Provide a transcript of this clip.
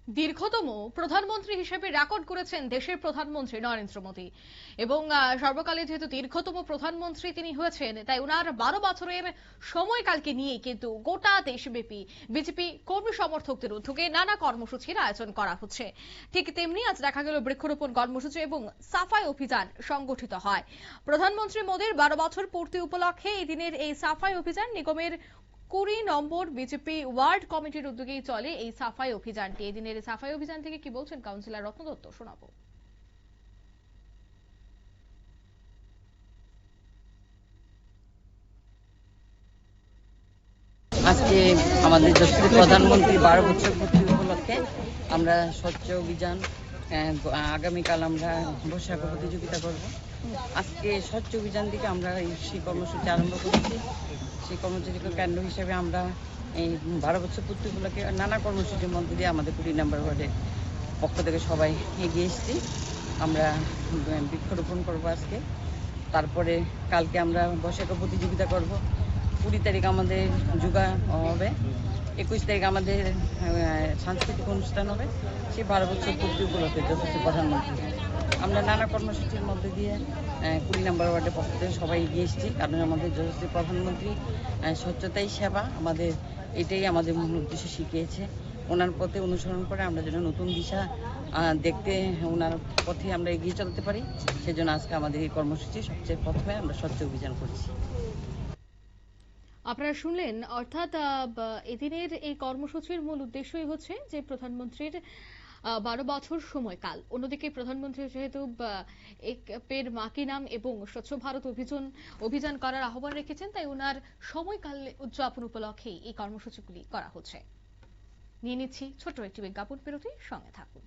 দীর্ঘতম প্রধানমন্ত্রী হিসেবে রেকর্ড করেছেন দেশের প্রধানমন্ত্রী নরেন্দ্র মোদী এবং সর্বকালে যেহেতু দীর্ঘতম প্রধানমন্ত্রী তিনি হয়েছেন, তাই ওনার 12 বছরের সময়কালকে নিয়ে কিন্তু গোটা দেশব্যাপী বিজেপি কর্মী সমর্থকদের উদ্যোগে নানা কর্মসূচির আয়োজন করা হচ্ছে। ঠিক তেমনি আজ দেখা গেল বৃক্ষরোপণ কর্মসূচি এবং সাফাই অভিযান সংগঠিত হয়। প্রধানমন্ত্রী মোদীর 12 বছর পূর্তি উপলক্ষে এই দিনের এই সাফাই অভিযান নিগমের 20 নম্বর বিজেপি ওয়ার্ড কমিটির উদ্যোগেই চলে এই সাফাই অভিযানটি। এদিনের সাফাই অভিযান থেকে কি বলছেন কাউন্সিলর রত্ন দত্ত, শোনাবো। আজকে আমাদের দেশের প্রধানমন্ত্রী 12 বছর পূর্তি উপলক্ষে আমরা স্বচ্ছ অভিযান, আগামীকাল আমরা বৈশাখ প্রতিযোগিতা করব। আজকে স্বচ্ছ অভিযান থেকে আমরা সেই কর্মসূচি আরম্ভ করেছি। সেই কর্মসূচিকে কেন্দ্র হিসেবে আমরা এই 12 বছর পূর্তি উপলক্ষে নানা কর্মসূচির মধ্যে দিয়ে আমাদের 20 নম্বর ওয়ার্ডের পক্ষ থেকে সবাই এগিয়ে এসেছি। আমরা বৃক্ষরোপণ করব আজকে, তারপরে কালকে আমরা বৈশাখ প্রতিযোগিতা করব। 20 তারিখ আমাদের যোগা হবে, 21 তারিখ আমাদের সাংস্কৃতিক অনুষ্ঠান হবে। সেই 12 বছর পূর্তি উপলক্ষে যথেষ্ট প্রধানমন্ত্রী আমরা নানা কর্মসূচির মধ্যে দিয়ে 20 নম্বর ওয়ার্ডের পক্ষ থেকে সবাই এগিয়ে এসেছি। কারণ আমাদের যথেষ্ট প্রধানমন্ত্রী স্বচ্ছতাই সেবা, আমাদের এটাই আমাদের মূল উদ্দেশ্য শিখিয়েছে। ওনার পথে অনুসরণ করে আমরা যেন নতুন দিশা দেখতে ওনার পথে আমরা এগিয়ে চলতে পারি, সেজন্য আজকে আমাদের এই কর্মসূচি সবচেয়ে প্রথমে আমরা স্বচ্ছ অভিযান করছি। আপনারা শুনলেন, অর্থাৎ এদিনের এই কর্মসূচির মূল উদ্দেশ্যই হচ্ছে যে প্রধানমন্ত্রীর 12 বছর সময়কাল, অন্যদিকে প্রধানমন্ত্রী যেহেতু এক পের মা কি নাম এবং স্বচ্ছ ভারত অভিযান করার আহ্বান রেখেছেন, তাই ওনার সময়কাল উদযাপন উপলক্ষে এই কর্মসূচিগুলি করা হচ্ছে। নিয়ে নিচ্ছি ছোট্ট একটি বিজ্ঞাপন বিরতি, সঙ্গে থাকুন।